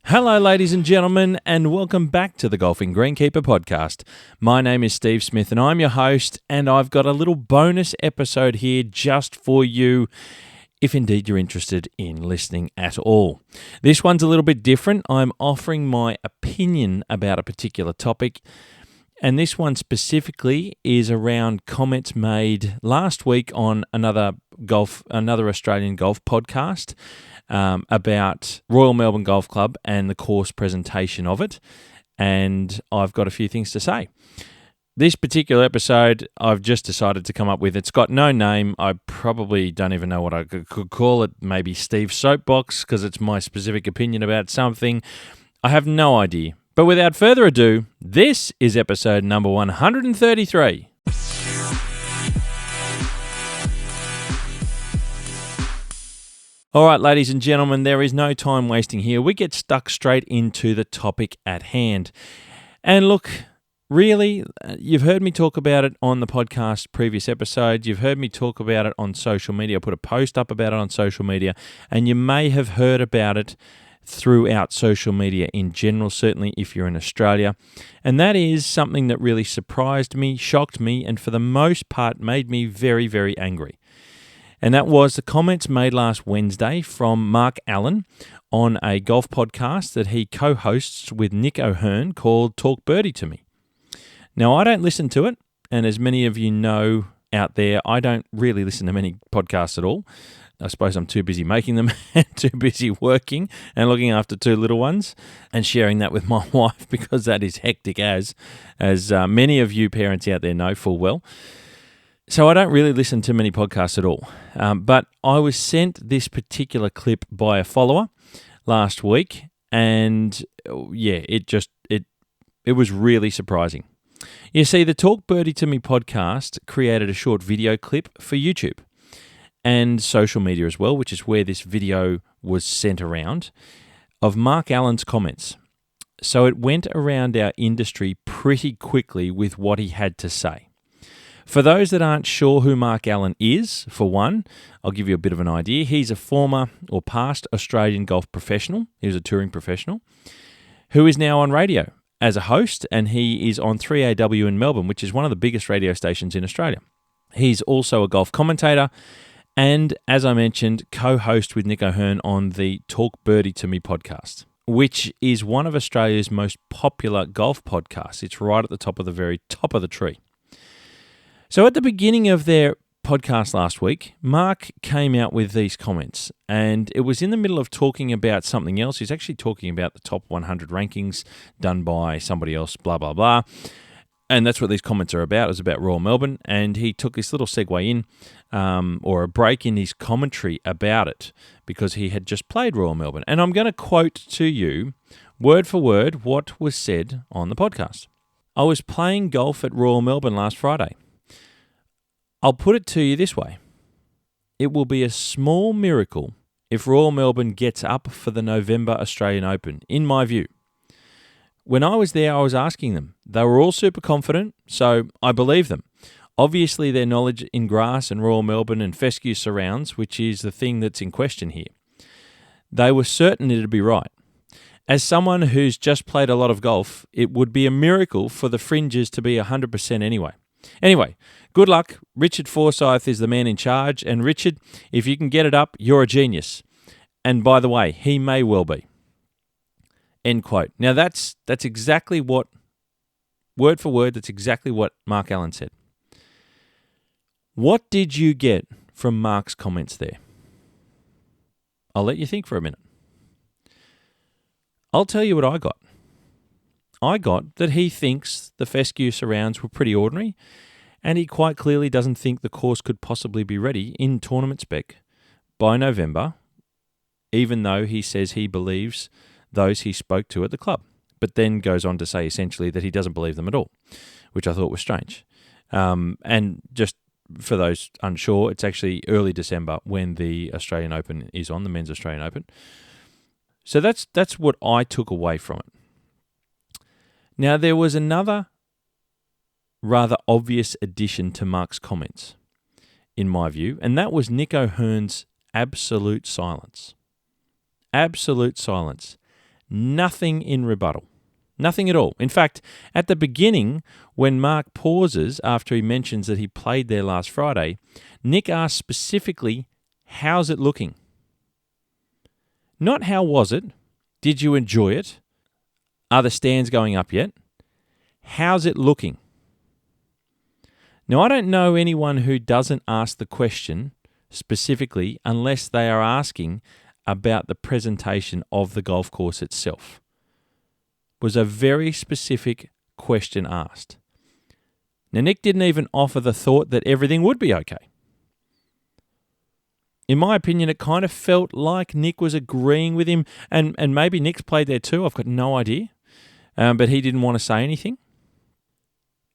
Hello, ladies and gentlemen, and welcome back to the Golfing Greenkeeper podcast. My name is Steve Smith, and I'm your host, and I've got a little bonus episode here just for you, if indeed you're interested in listening at all. This one's a little bit different. I'm offering my opinion about a particular topic, and this one specifically is around comments made last week on another Australian golf podcast about Royal Melbourne Golf Club and the course presentation of it, and I've got a few things to say. This particular episode I've just decided to come up with. It's got no name. I probably don't even know what I could call it. Maybe Steve's Soapbox, because it's my specific opinion about something. I have no idea. But without further ado, this is episode number 133. All right, ladies and gentlemen, there is no time wasting here. We get stuck straight into the topic at hand. And look, really, you've heard me talk about it on the podcast previous episode. You've heard me talk about it on social media. I put a post up about it on social media, and you may have heard about it throughout social media in general, certainly if you're in Australia. And that is something that really surprised me, shocked me, and for the most part made me very, very angry. And that was the comments made last Wednesday from Mark Allen on a golf podcast that he co-hosts with Nick O'Hearn called Talk Birdie to Me. Now, I don't listen to it, and as many of you know out there, I don't really listen to many podcasts at all. I suppose I'm too busy making them and too busy working and looking after two little ones and sharing that with my wife, because that is hectic as many of you parents out there know full well. So I don't really listen to many podcasts at all. But I was sent this particular clip by a follower last week, and yeah, it was really surprising. You see, the Talk Birdie to Me podcast created a short video clip for YouTube and social media as well, which is where this video was sent around, of Mark Allen's comments. So it went around our industry pretty quickly with what he had to say. For those that aren't sure who Mark Allen is, for one, I'll give you a bit of an idea. He's a former or past Australian golf professional. He was a touring professional who is now on radio as a host, and he is on 3AW in Melbourne, which is one of the biggest radio stations in Australia. He's also a golf commentator and, as I mentioned, co-host with Nick O'Hearn on the Talk Birdie to Me podcast, which is one of Australia's most popular golf podcasts. It's right at the top of the very top of the tree. So at the beginning of their podcast last week, Mark came out with these comments, and it was in the middle of talking about something else. He's actually talking about the top 100 rankings done by somebody else, blah, blah, blah. And that's what these comments are about. It was about Royal Melbourne, and he took this little segue in, or a break in his commentary about it, because he had just played Royal Melbourne. And I'm going to quote to you, word for word, what was said on the podcast. I was playing golf at Royal Melbourne last Friday. I'll put it to you this way. It will be a small miracle if Royal Melbourne gets up for the November Australian Open, in my view. When I was there, I was asking them. They were all super confident, so I believe them. Obviously, their knowledge in grass and Royal Melbourne and fescue surrounds, which is the thing that's in question here. They were certain it'd be right. As someone who's just played a lot of golf, it would be a miracle for the fringes to be 100% anyway. Anyway, good luck. Richard Forsyth is the man in charge, and Richard, if you can get it up, you're a genius. And by the way, he may well be. End quote. Now that's exactly what, word for word, that's exactly what Mark Allen said. What did you get from Mark's comments there? I'll let you think for a minute. I'll tell you what I got. I got that he thinks the fescue surrounds were pretty ordinary, and he quite clearly doesn't think the course could possibly be ready in tournament spec by November, even though he says he believes those he spoke to at the club, but then goes on to say essentially that he doesn't believe them at all, which I thought was strange. And just for those unsure, it's actually early December when the Australian Open is on, the Men's Australian Open. So that's what I took away from it. Now, there was another rather obvious addition to Mark's comments, in my view, and that was Nick O'Hearn's absolute silence. Absolute silence. nothing in rebuttal. Nothing at all. In fact, at the beginning, when Mark pauses after he mentions that he played there last Friday, Nick asks specifically, how's it looking? Not how was it? Did you enjoy it? Are the stands going up yet? How's it looking? Now, I don't know anyone who doesn't ask the question specifically unless they are asking about the presentation of the golf course itself. It was a very specific question asked. Now, Nick didn't even offer the thought that everything would be okay. In my opinion, it kind of felt like Nick was agreeing with him, and maybe Nick's played there too, I've got no idea, but he didn't want to say anything.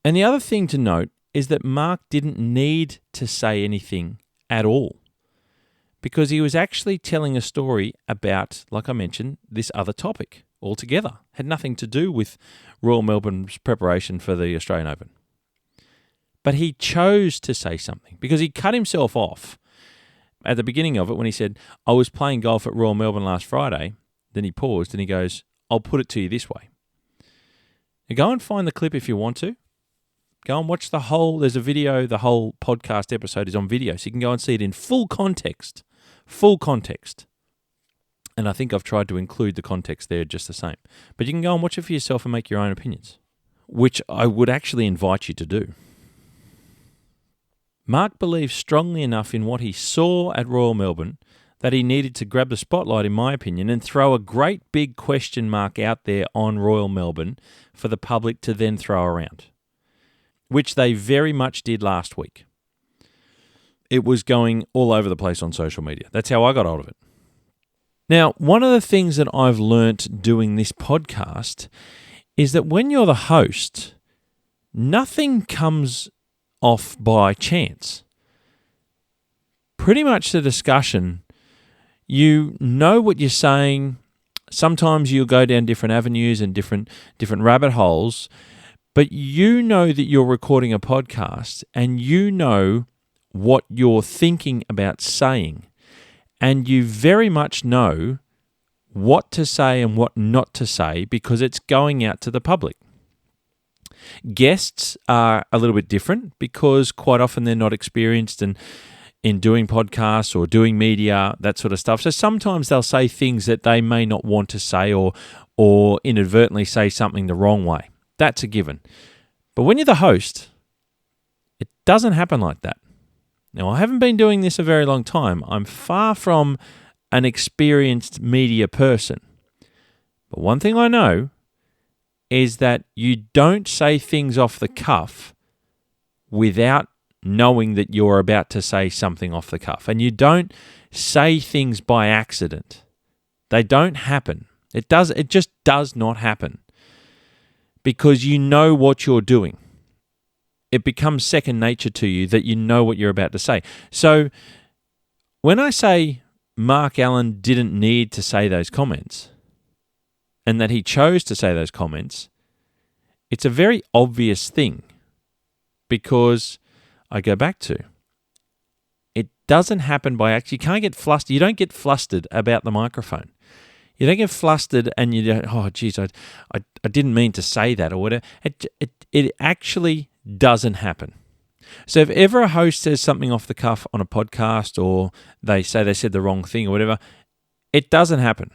And the other thing to note is that Mark didn't need to say anything at all, because he was actually telling a story about, like I mentioned, this other topic altogether. Had nothing to do with Royal Melbourne's preparation for the Australian Open. But he chose to say something because he cut himself off at the beginning of it when he said, I was playing golf at Royal Melbourne last Friday. Then he paused and he goes, I'll put it to you this way. Now go and find the clip if you want to. Go and watch there's a video, the whole podcast episode is on video, so you can go and see it in full context. Full context. And I think I've tried to include the context there just the same. But you can go and watch it for yourself and make your own opinions, which I would actually invite you to do. Mark believes strongly enough in what he saw at Royal Melbourne that he needed to grab the spotlight, in my opinion, and throw a great big question mark out there on Royal Melbourne for the public to then throw around, which they very much did last week. It was going all over the place on social media. That's how I got hold of it. Now, one of the things that I've learnt doing this podcast is that when you're the host, nothing comes off by chance. Pretty much the discussion, you know what you're saying. Sometimes you'll go down different avenues and different rabbit holes, but you know that you're recording a podcast and you know what you're thinking about saying, and you very much know what to say and what not to say because it's going out to the public. Guests are a little bit different because quite often they're not experienced in doing podcasts or doing media, that sort of stuff. So sometimes they'll say things that they may not want to say or inadvertently say something the wrong way. That's a given. But when you're the host, it doesn't happen like that. Now, I haven't been doing this a very long time. I'm far from an experienced media person. But one thing I know is that you don't say things off the cuff without knowing that you're about to say something off the cuff. And you don't say things by accident. They don't happen. It just does not happen. Because you know what you're doing. It becomes second nature to you that you know what you're about to say. So when I say Mark Allen didn't need to say those comments and that he chose to say those comments, it's a very obvious thing because I go back to, it doesn't happen by accident. You can't get flustered. You don't get flustered about the microphone. You don't get flustered and you go, oh, geez, I didn't mean to say that or whatever. It actually doesn't happen. So if ever a host says something off the cuff on a podcast or they say they said the wrong thing or whatever, it doesn't happen.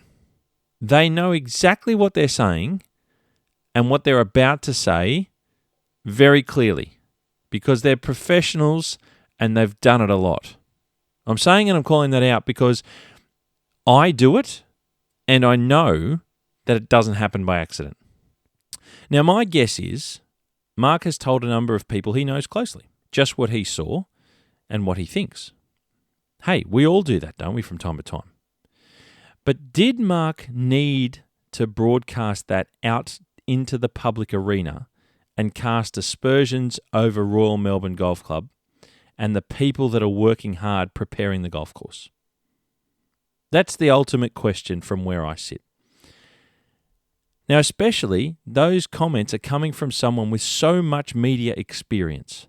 They know exactly what they're saying and what they're about to say very clearly because they're professionals and they've done it a lot. I'm saying and I'm calling that out because I do it and I know that it doesn't happen by accident. Now, my guess is Mark has told a number of people he knows closely just what he saw and what he thinks. Hey, we all do that, don't we, from time to time? But did Mark need to broadcast that out into the public arena and cast aspersions over Royal Melbourne Golf Club and the people that are working hard preparing the golf course? That's the ultimate question from where I sit. Now, especially those comments are coming from someone with so much media experience.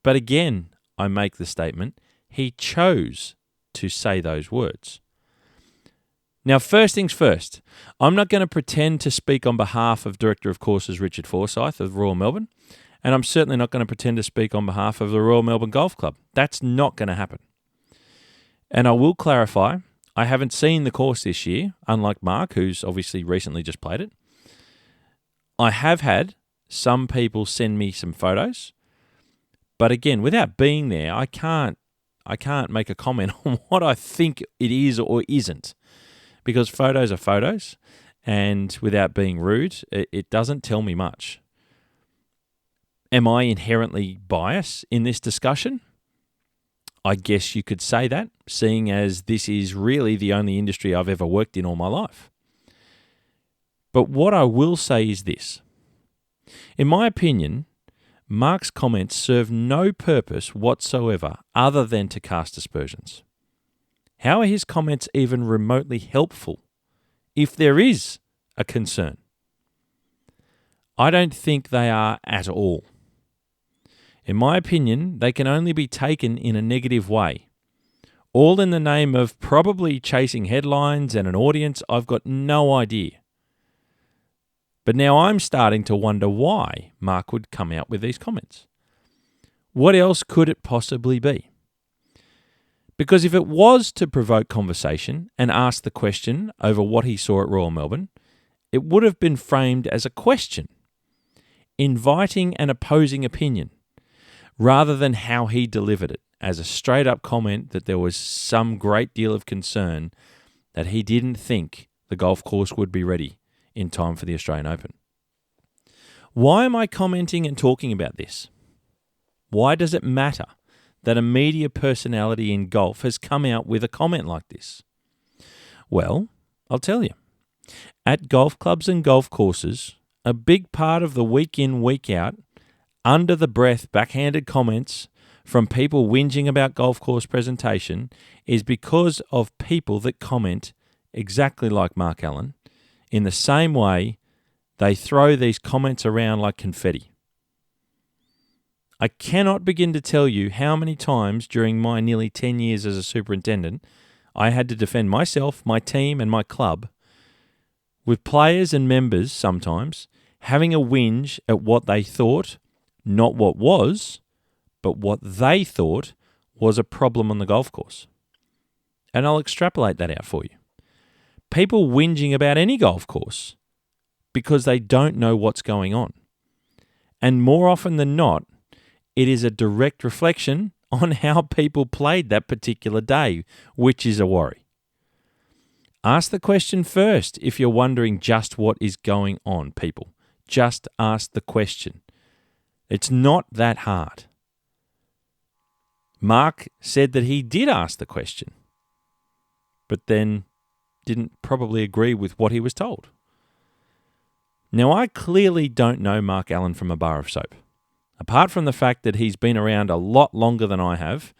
But again, I make the statement, he chose to say those words. Now, first things first, I'm not going to pretend to speak on behalf of Director of Courses Richard Forsyth of Royal Melbourne, and I'm certainly not going to pretend to speak on behalf of the Royal Melbourne Golf Club. That's not going to happen. And I will clarify, I haven't seen the course this year, unlike Mark, who's obviously recently just played it. I have had some people send me some photos, but again, without being there, I can't make a comment on what I think it is or isn't, because photos are photos, and without being rude, it doesn't tell me much. Am I inherently biased in this discussion? I guess you could say that, seeing as this is really the only industry I've ever worked in all my life. But what I will say is this. In my opinion, Mark's comments serve no purpose whatsoever other than to cast aspersions. How are his comments even remotely helpful if there is a concern? I don't think they are at all. In my opinion, they can only be taken in a negative way. All in the name of probably chasing headlines and an audience I've got no idea. But now I'm starting to wonder why Mark would come out with these comments. What else could it possibly be? Because if it was to provoke conversation and ask the question over what he saw at Royal Melbourne, it would have been framed as a question, inviting an opposing opinion, rather than how he delivered it as a straight-up comment that there was some great deal of concern that he didn't think the golf course would be ready in time for the Australian Open. Why am I commenting and talking about this? Why does it matter that a media personality in golf has come out with a comment like this? Well, I'll tell you. At golf clubs and golf courses, a big part of the week in, week out, under the breath, backhanded comments from people whinging about golf course presentation is because of people that comment exactly like Mark Allen. In the same way, they throw these comments around like confetti. I cannot begin to tell you how many times during my nearly 10 years as a superintendent I had to defend myself, my team, and my club, with players and members sometimes having a whinge at what they thought, not what was, but what they thought was a problem on the golf course. And I'll extrapolate that out for you. People whinging about any golf course because they don't know what's going on. And more often than not, it is a direct reflection on how people played that particular day, which is a worry. Ask the question first if you're wondering just what is going on, people. Just ask the question. It's not that hard. Mark said that he did ask the question, but then didn't probably agree with what he was told. Now, I clearly don't know Mark Allen from a bar of soap. Apart from the fact that he's been around a lot longer than I have,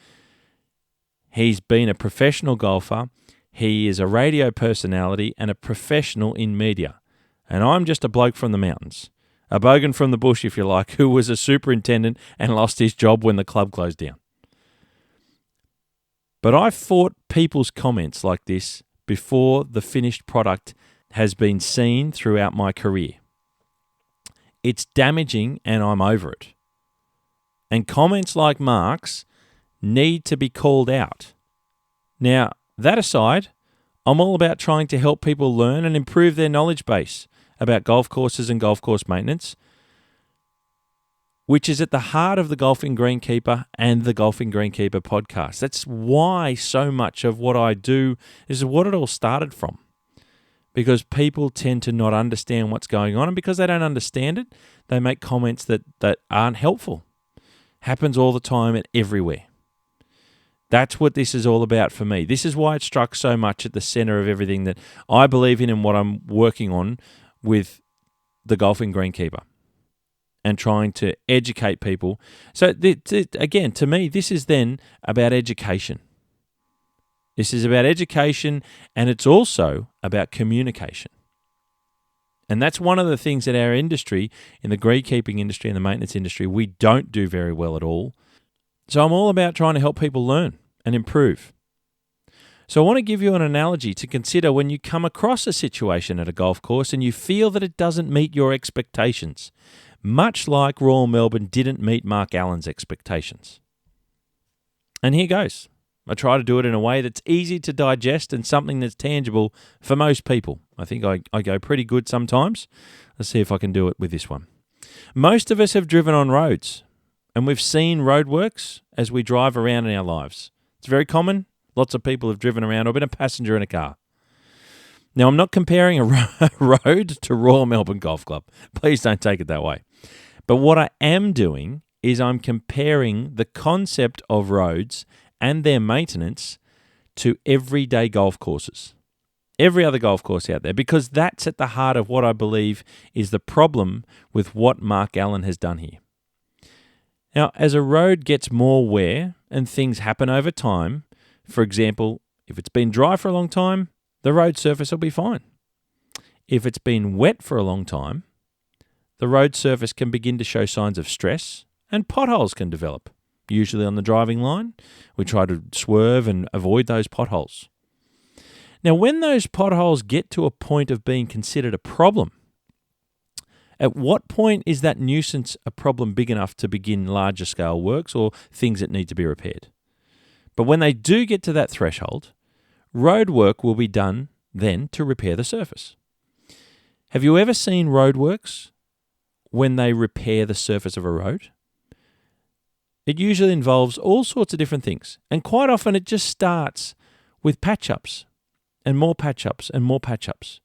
he's been a professional golfer, he is a radio personality and a professional in media. And I'm just a bloke from the mountains. A bogan from the bush, if you like, who was a superintendent and lost his job when the club closed down. But I've fought people's comments like this before the finished product has been seen throughout my career. It's damaging and I'm over it. And comments like Mark's need to be called out. Now, that aside, I'm all about trying to help people learn and improve their knowledge base about golf courses and golf course maintenance, which is at the heart of the Golfing Greenkeeper and the Golfing Greenkeeper podcast. That's why so much of what I do is what it all started from. Because people tend to not understand what's going on, and because they don't understand it, they make comments that aren't helpful. Happens all the time and everywhere. That's what this is all about for me. This is why it struck so much at the center of everything that I believe in and what I'm working on with the Golfing Greenkeeper and trying to educate people. So again, to me, this is then about education. This is about education, and it's also about communication. And that's one of the things that our industry, in the greenkeeping industry and the maintenance industry, we don't do very well at all. So I'm all about trying to help people learn and improve. So I want to give you an analogy to consider when you come across a situation at a golf course and you feel that it doesn't meet your expectations, much like Royal Melbourne didn't meet Mark Allen's expectations. And here goes. I try to do it in a way that's easy to digest and something that's tangible for most people. I think I go pretty good sometimes. Let's see if I can do it with this one. Most of us have driven on roads, and we've seen roadworks as we drive around in our lives. It's very common. Lots of people have driven around or been a passenger in a car. Now, I'm not comparing a road to Royal Melbourne Golf Club. Please don't take it that way. But what I am doing is I'm comparing the concept of roads and their maintenance to everyday golf courses. Every other golf course out there, because that's at the heart of what I believe is the problem with what Mark Allen has done here. Now, as a road gets more wear and things happen over time, for example, if it's been dry for a long time, the road surface will be fine. If it's been wet for a long time, the road surface can begin to show signs of stress and potholes can develop. Usually on the driving line, we try to swerve and avoid those potholes. Now, when those potholes get to a point of being considered a problem, at what point is that nuisance a problem big enough to begin larger scale works or things that need to be repaired? But when they do get to that threshold, road work will be done then to repair the surface. Have you ever seen roadworks when they repair the surface of a road? It usually involves all sorts of different things. And quite often it just starts with patch-ups and more patch-ups and more patch-ups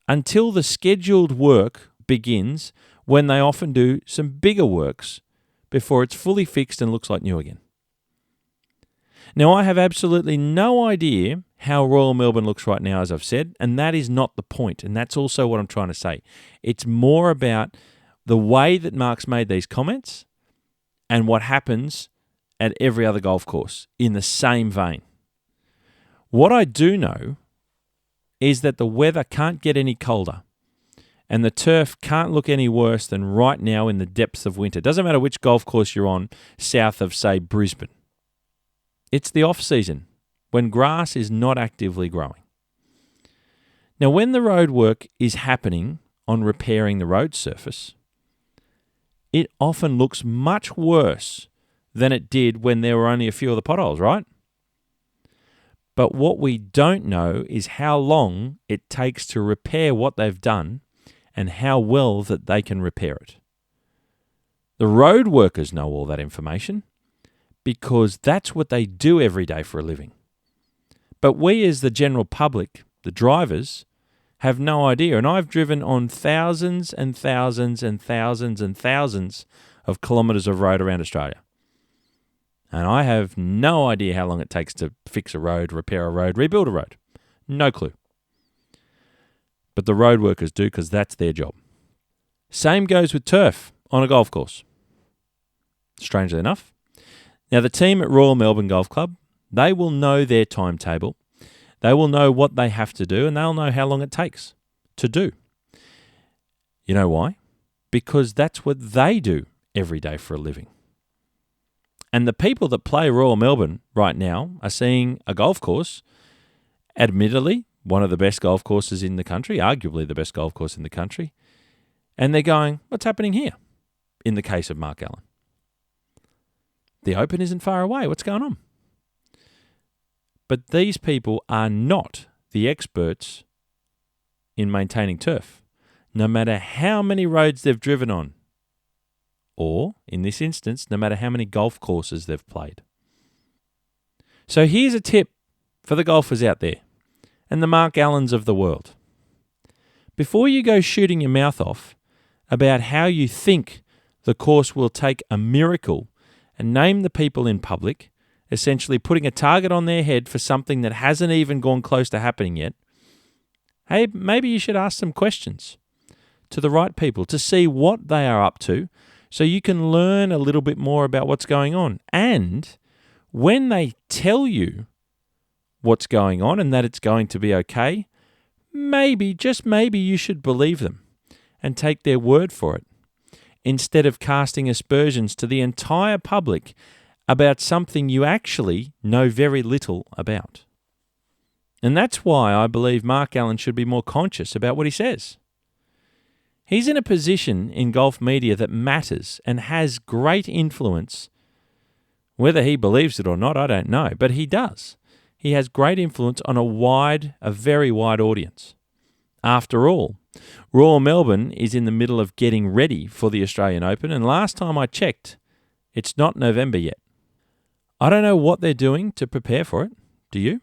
until the scheduled work begins, when they often do some bigger works before it's fully fixed and looks like new again. Now, I have absolutely no idea how Royal Melbourne looks right now, as I've said, and that is not the point, and that's also what I'm trying to say. It's more about the way that Mark's made these comments and what happens at every other golf course in the same vein. What I do know is that the weather can't get any colder and the turf can't look any worse than right now in the depths of winter. Doesn't matter which golf course you're on south of, say, Brisbane. It's the off-season when grass is not actively growing. Now, when the road work is happening on repairing the road surface, it often looks much worse than it did when there were only a few of the potholes, right? But what we don't know is how long it takes to repair what they've done and how well that they can repair it. The road workers know all that information because that's what they do every day for a living. But we as the general public, the drivers, have no idea. And I've driven on thousands and thousands and thousands and thousands of kilometres of road around Australia. And I have no idea how long it takes to fix a road, repair a road, rebuild a road. No clue. But the road workers do, because that's their job. Same goes with turf on a golf course. Strangely enough. Now, the team at Royal Melbourne Golf Club, they will know their timetable. They will know what they have to do, and they'll know how long it takes to do. You know why? Because that's what they do every day for a living. And the people that play Royal Melbourne right now are seeing a golf course, admittedly, one of the best golf courses in the country, arguably the best golf course in the country, and they're going, what's happening here? In the case of Mark Allen. The Open isn't far away. What's going on? But these people are not the experts in maintaining turf, no matter how many roads they've driven on, or, in this instance, no matter how many golf courses they've played. So here's a tip for the golfers out there and the Mark Allens of the world. Before you go shooting your mouth off about how you think the course will take a miracle and name the people in public, essentially putting a target on their head for something that hasn't even gone close to happening yet, hey, maybe you should ask some questions to the right people to see what they are up to so you can learn a little bit more about what's going on. And when they tell you what's going on and that it's going to be okay, maybe, just maybe, you should believe them and take their word for it instead of casting aspersions to the entire public about something you actually know very little about. And that's why I believe Mark Allen should be more conscious about what he says. He's in a position in golf media that matters and has great influence. Whether he believes it or not, I don't know, but he does. He has great influence on a very wide audience. After all, Royal Melbourne is in the middle of getting ready for the Australian Open, and last time I checked, it's not November yet. I don't know what they're doing to prepare for it. Do you?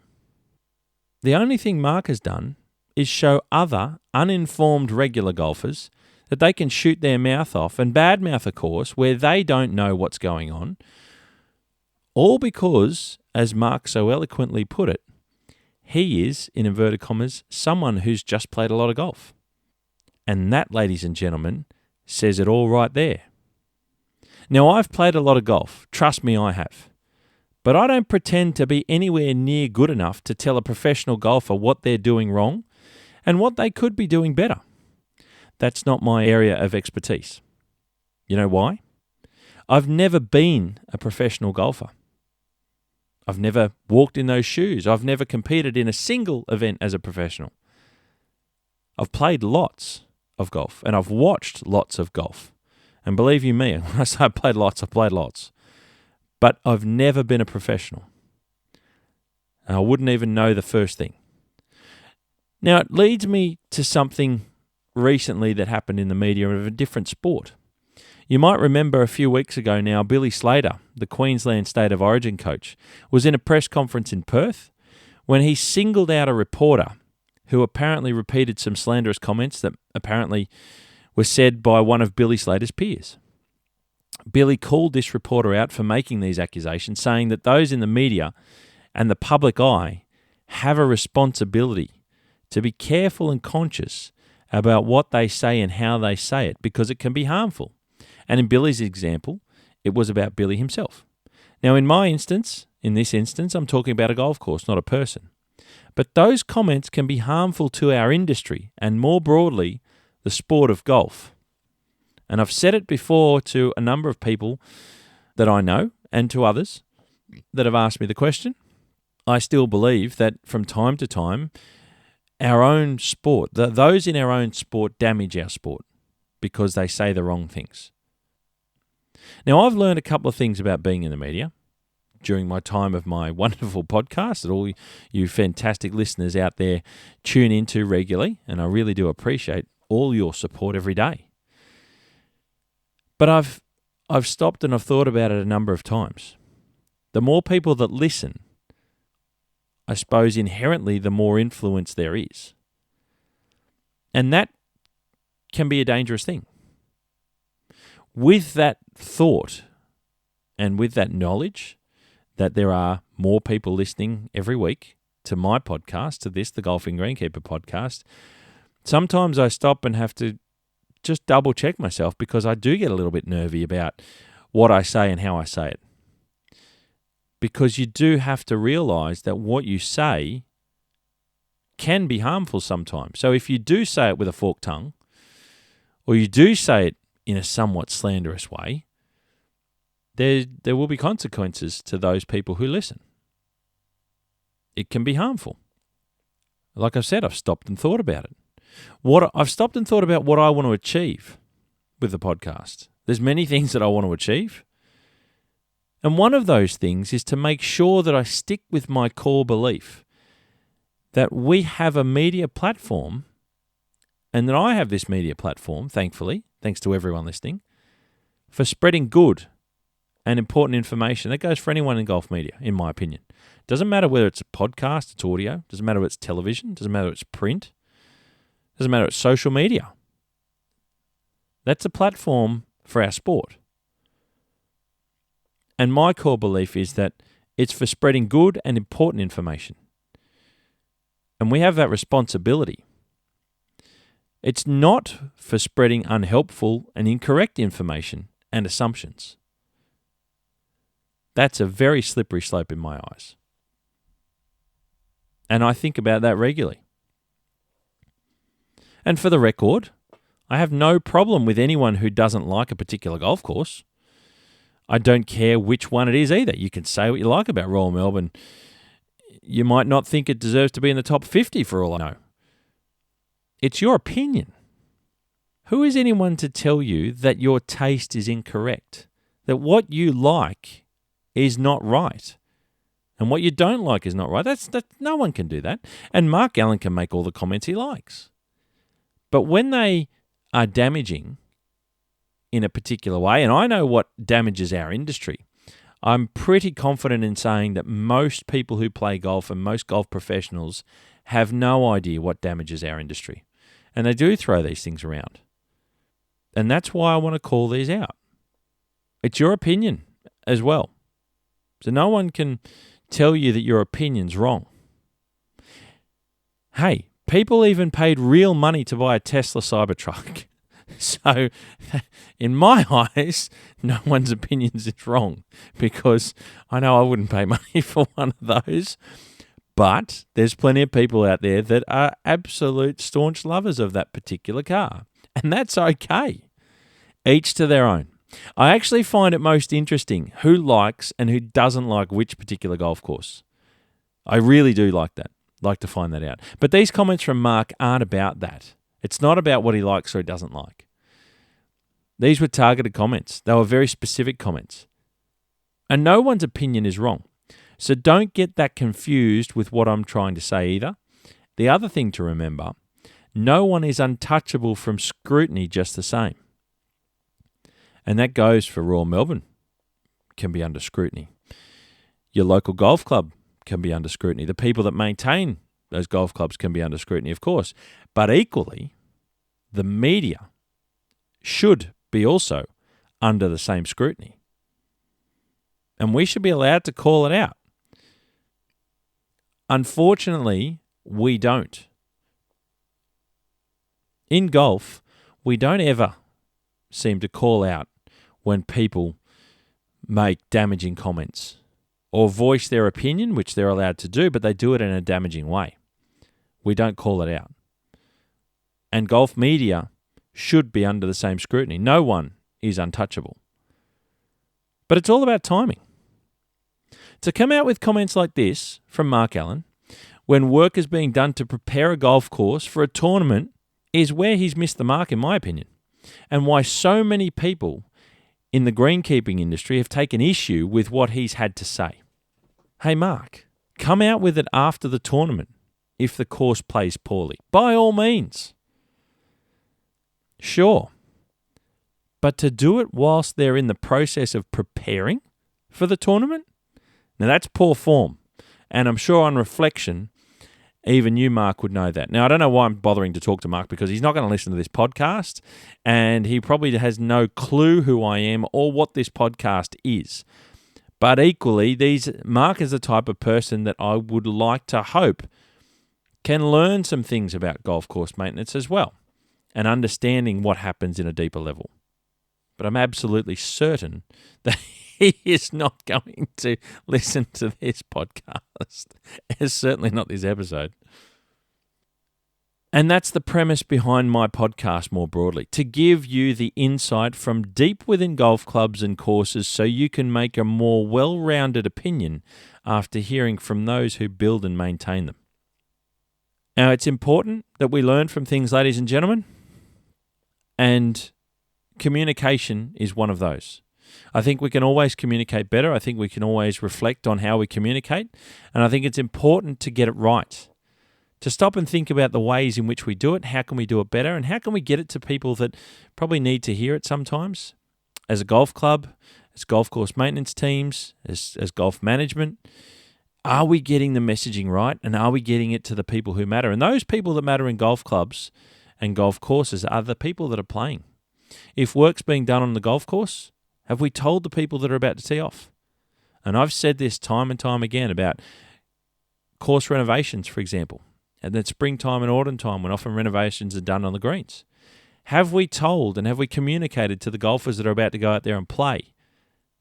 The only thing Mark has done is show other uninformed regular golfers that they can shoot their mouth off and badmouth a course where they don't know what's going on, all because, as Mark so eloquently put it, he is, in inverted commas, someone who's just played a lot of golf. And that, ladies and gentlemen, says it all right there. Now, I've played a lot of golf. Trust me, I have. But I don't pretend to be anywhere near good enough to tell a professional golfer what they're doing wrong and what they could be doing better. That's not my area of expertise. You know why? I've never been a professional golfer. I've never walked in those shoes. I've never competed in a single event as a professional. I've played lots of golf and I've watched lots of golf. And believe you me, when I say I've played lots, I've played lots. But I've never been a professional. And I wouldn't even know the first thing. Now, it leads me to something recently that happened in the media of a different sport. You might remember a few weeks ago now, Billy Slater, the Queensland State of Origin coach, was in a press conference in Perth when he singled out a reporter who apparently repeated some slanderous comments that apparently were said by one of Billy Slater's peers. Billy called this reporter out for making these accusations, saying that those in the media and the public eye have a responsibility to be careful and conscious about what they say and how they say it, because it can be harmful. And in Billy's example, it was about Billy himself. Now, in this instance, I'm talking about a golf course, not a person. But those comments can be harmful to our industry and, more broadly, the sport of golf. And I've said it before to a number of people that I know and to others that have asked me the question. I still believe that from time to time, our own sport, those in our own sport damage our sport because they say the wrong things. Now, I've learned a couple of things about being in the media during my time of my wonderful podcast that all you fantastic listeners out there tune into regularly, and I really do appreciate all your support every day. But I've stopped and I've thought about it a number of times. The more people that listen, I suppose inherently the more influence there is. And that can be a dangerous thing. With that thought and with that knowledge that there are more people listening every week to my podcast, to this, the Golfing Greenkeeper podcast, sometimes I stop and have to just double check myself because I do get a little bit nervy about what I say and how I say it. Because you do have to realize that what you say can be harmful sometimes. So if you do say it with a forked tongue, or you do say it in a somewhat slanderous way, there will be consequences to those people who listen. It can be harmful. Like I've said, I've stopped and thought about it. I've stopped and thought about what I want to achieve with the podcast. There's many things that I want to achieve. And one of those things is to make sure that I stick with my core belief that we have a media platform, and that I have this media platform, thankfully, thanks to everyone listening, for spreading good and important information. That goes for anyone in golf media, in my opinion. Doesn't matter whether it's a podcast, it's audio, doesn't matter whether it's television, doesn't matter whether it's print, doesn't matter whether it's social media. That's a platform for our sport. And my core belief is that it's for spreading good and important information. And we have that responsibility. It's not for spreading unhelpful and incorrect information and assumptions. That's a very slippery slope in my eyes. And I think about that regularly. And for the record, I have no problem with anyone who doesn't like a particular golf course. I don't care which one it is either. You can say what you like about Royal Melbourne. You might not think it deserves to be in the top 50 for all I know. It's your opinion. Who is anyone to tell you that your taste is incorrect? That what you like is not right? And what you don't like is not right? No one can do that. And Mark Allen can make all the comments he likes. But when they are damaging in a particular way, and I know what damages our industry, I'm pretty confident in saying that most people who play golf and most golf professionals have no idea what damages our industry. And they do throw these things around. And that's why I want to call these out. It's your opinion as well. So no one can tell you that your opinion's wrong. Hey, people even paid real money to buy a Tesla Cybertruck. So in my eyes, no one's opinions is wrong, because I know I wouldn't pay money for one of those. But there's plenty of people out there that are absolute staunch lovers of that particular car. And that's okay. Each to their own. I actually find it most interesting who likes and who doesn't like which particular golf course. I really do like to find that out. But these comments from Mark aren't about that. It's not about what he likes or he doesn't like. These were targeted comments. They were very specific comments. And no one's opinion is wrong. So don't get that confused with what I'm trying to say either. The other thing to remember, no one is untouchable from scrutiny just the same. And that goes for Royal Melbourne, can be under scrutiny. Your local golf club can be under scrutiny. The people that maintain those golf clubs can be under scrutiny, of course. But equally, the media should be also under the same scrutiny. And we should be allowed to call it out. Unfortunately, we don't. In golf, we don't ever seem to call out when people make damaging comments or voice their opinion, which they're allowed to do, but they do it in a damaging way. We don't call it out. And golf media should be under the same scrutiny. No one is untouchable. But it's all about timing. To come out with comments like this from Mark Allen, when work is being done to prepare a golf course for a tournament, is where he's missed the mark, in my opinion, and why so many people in the greenkeeping industry have taken issue with what he's had to say. Hey, Mark, come out with it after the tournament if the course plays poorly. By all means. Sure. But to do it whilst they're in the process of preparing for the tournament? Now, that's poor form. And I'm sure on reflection, even you, Mark, would know that. Now, I don't know why I'm bothering to talk to Mark, because he's not going to listen to this podcast, and he probably has no clue who I am or what this podcast is. But equally, Mark is the type of person that I would like to hope can learn some things about golf course maintenance as well, and understanding what happens in a deeper level. But I'm absolutely certain that he is not going to listen to this podcast. It's certainly not this episode. And that's the premise behind my podcast more broadly, to give you the insight from deep within golf clubs and courses so you can make a more well-rounded opinion after hearing from those who build and maintain them. Now, it's important that we learn from things, ladies and gentlemen, and communication is one of those. I think we can always communicate better. I think we can always reflect on how we communicate. And I think it's important to get it right. To stop and think about the ways in which we do it, how can we do it better, and how can we get it to people that probably need to hear it sometimes. As a golf club, as golf course maintenance teams, as golf management, are we getting the messaging right, and are we getting it to the people who matter? And those people that matter in golf clubs and golf courses are the people that are playing. If work's being done on the golf course, have we told the people that are about to tee off? And I've said this time and time again about course renovations, for example, and then springtime and autumn time when often renovations are done on the greens. Have we told and have we communicated to the golfers that are about to go out there and play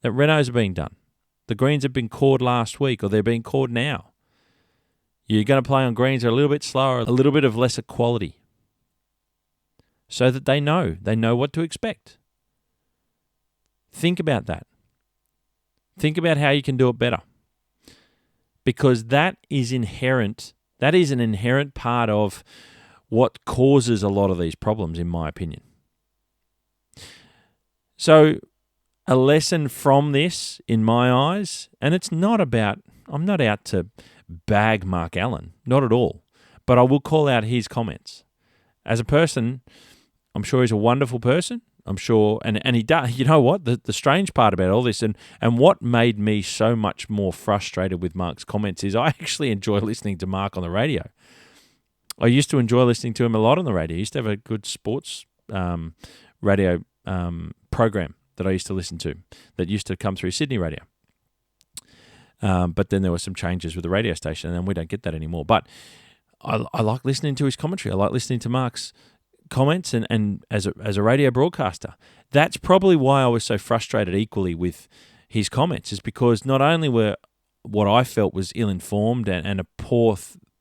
that renos are being done? The greens have been cored last week, or they're being cored now. You're going to play on greens that are a little bit slower, a little bit of lesser quality, so that they know what to expect. Think about that. Think about how you can do it better. because that is inherent. That is an inherent part of what causes a lot of these problems, in my opinion. So a lesson from this, in my eyes, and it's not about, I'm not out to bag Mark Allen, not at all, but I will call out his comments. As a person, I'm sure he's a wonderful person. I'm sure, and he does. You know what? The strange part about all this, and what made me so much more frustrated with Mark's comments is I actually enjoy listening to Mark on the radio. I used to enjoy listening to him a lot on the radio. He used to have a good sports radio program that I used to listen to that used to come through Sydney radio. But then there were some changes with the radio station, and we don't get that anymore. But I like listening to his commentary. I like listening to Mark's comments and as a radio broadcaster. That's probably why I was so frustrated equally with his comments, is because not only were what I felt was ill-informed and a poor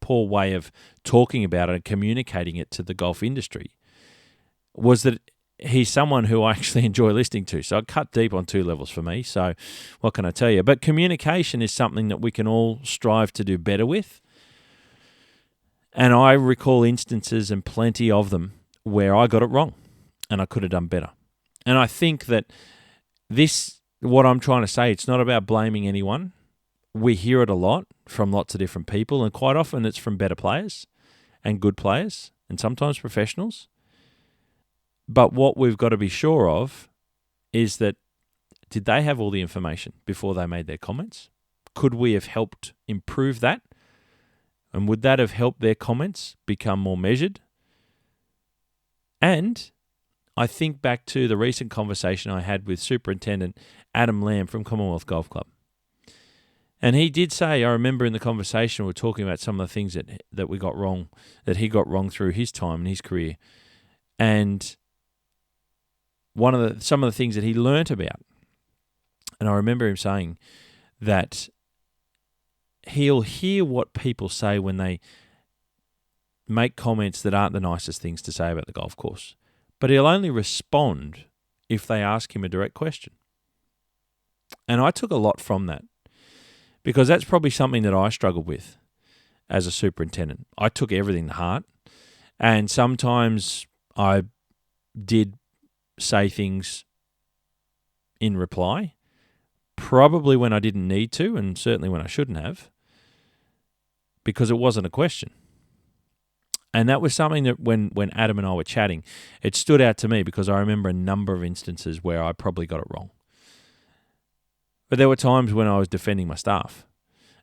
way of talking about it and communicating it to the golf industry, was that he's someone who I actually enjoy listening to. So it cut deep on two levels for me. So what can I tell you? But communication is something that we can all strive to do better with. And I recall instances, and plenty of them, where I got it wrong and I could have done better. And I think that what I'm trying to say, it's not about blaming anyone. We hear it a lot from lots of different people, and quite often it's from better players and good players and sometimes professionals. But what we've got to be sure of is that, did they have all the information before they made their comments? Could we have helped improve that? And would that have helped their comments become more measured? And I think back to the recent conversation I had with Superintendent Adam Lamb from Commonwealth Golf Club. And he did say, I remember in the conversation we were talking about some of the things that we got wrong, that he got wrong through his time and his career. And some of the things that he learnt about. And I remember him saying that he'll hear what people say when they make comments that aren't the nicest things to say about the golf course. But he'll only respond if they ask him a direct question. And I took a lot from that, because that's probably something that I struggled with as a superintendent. I took everything to heart, and sometimes I did say things in reply, probably when I didn't need to, and certainly when I shouldn't have, because it wasn't a question. And that was something that when Adam and I were chatting, it stood out to me, because I remember a number of instances where I probably got it wrong. But there were times when I was defending my staff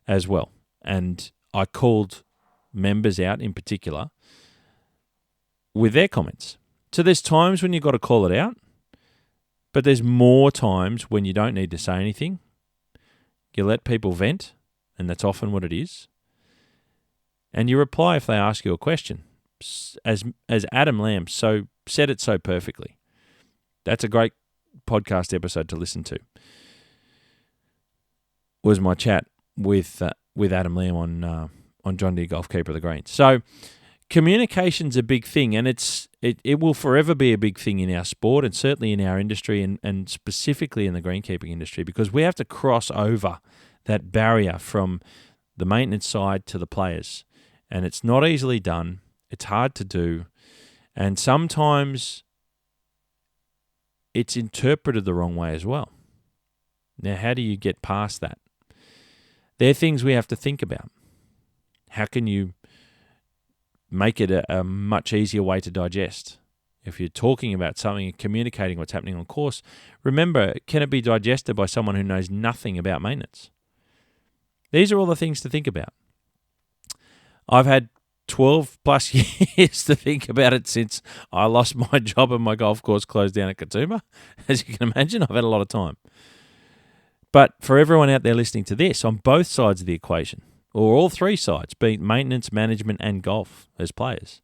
as well, and I called members out in particular with their comments. So there's times when you've got to call it out, but there's more times when you don't need to say anything. You let people vent, and that's often what it is. And you reply if they ask you a question. As Adam Lamb said it so perfectly. That's a great podcast episode to listen to. Was my chat with Adam Lamb on John Deere Golf Keeper of the Greens. So communication's a big thing, and it will forever be a big thing in our sport, and certainly in our industry, and specifically in the greenkeeping industry, because we have to cross over that barrier from the maintenance side to the players. And it's not easily done. It's hard to do. And sometimes it's interpreted the wrong way as well. Now, how do you get past that? They're things we have to think about. How can you make it a much easier way to digest? If you're talking about something and communicating what's happening on course, remember, can it be digested by someone who knows nothing about maintenance? These are all the things to think about. I've had 12 plus years to think about it since I lost my job and my golf course closed down at Katoomba. As you can imagine, I've had a lot of time. But for everyone out there listening to this, on both sides of the equation, or all three sides, be it maintenance, management, and golf as players,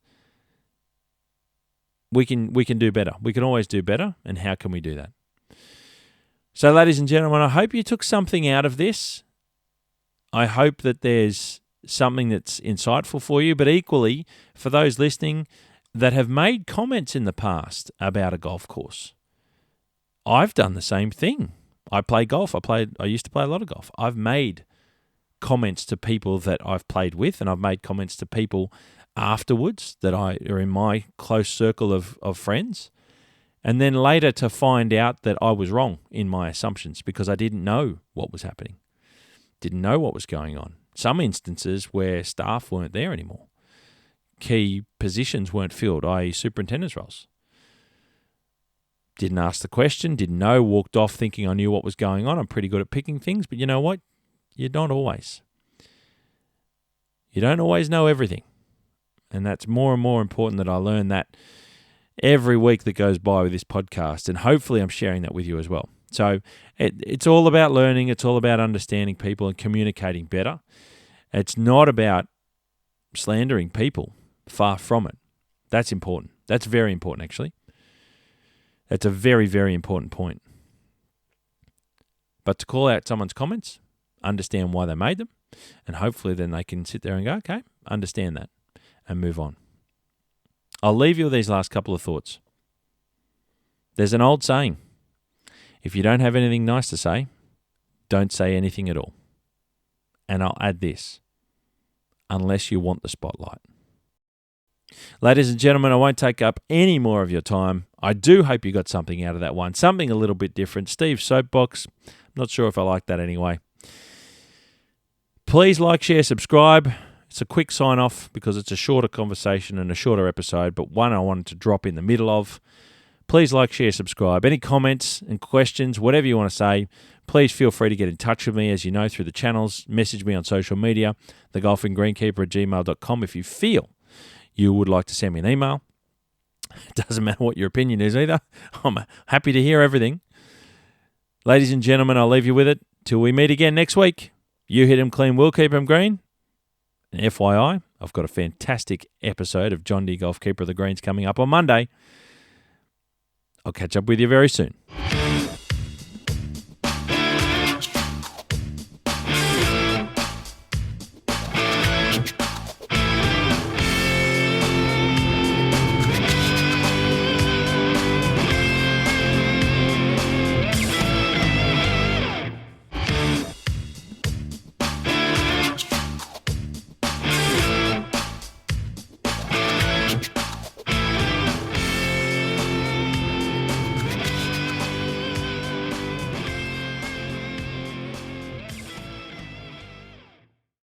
we can do better. We can always do better, and how can we do that? So, ladies and gentlemen, I hope you took something out of this. I hope that there's something that's insightful for you, but equally for those listening that have made comments in the past about a golf course. I've done the same thing. I play golf. I used to play a lot of golf. I've made comments to people that I've played with, and I've made comments to people afterwards that are in my close circle of friends. And then later to find out that I was wrong in my assumptions because I didn't know what was happening, didn't know what was going on. Some instances where staff weren't there anymore. Key positions weren't filled, i.e. superintendent's roles. Didn't ask the question, didn't know, walked off thinking I knew what was going on. I'm pretty good at picking things, but you know what? You don't always. You don't always know everything. And that's more and more important that I learn that every week that goes by with this podcast, and hopefully I'm sharing that with you as well. So it's all about learning. It's all about understanding people and communicating better. It's not about slandering people. Far from it. That's important. That's very important, actually. That's a very, very important point. But to call out someone's comments, understand why they made them, and hopefully then they can sit there and go, okay, understand that, and move on. I'll leave you with these last couple of thoughts. There's an old saying, if you don't have anything nice to say, don't say anything at all. And I'll add this, unless you want the spotlight. Ladies and gentlemen, I won't take up any more of your time. I do hope you got something out of that one, something a little bit different. Steve's Soapbox, I'm not sure if I like that anyway. Please like, share, subscribe. It's a quick sign-off because it's a shorter conversation and a shorter episode, but one I wanted to drop in the middle of. Please like, share, subscribe. Any comments and questions, whatever you want to say, please feel free to get in touch with me, as you know, through the channels. Message me on social media, thegolfinggreenkeeper@gmail.com if you feel you would like to send me an email. It doesn't matter what your opinion is either. I'm happy to hear everything. Ladies and gentlemen, I'll leave you with it. Till we meet again next week. You hit 'em clean, we'll keep 'em green. And FYI, I've got a fantastic episode of John D. Golf Keeper of the Greens coming up on Monday. I'll catch up with you very soon.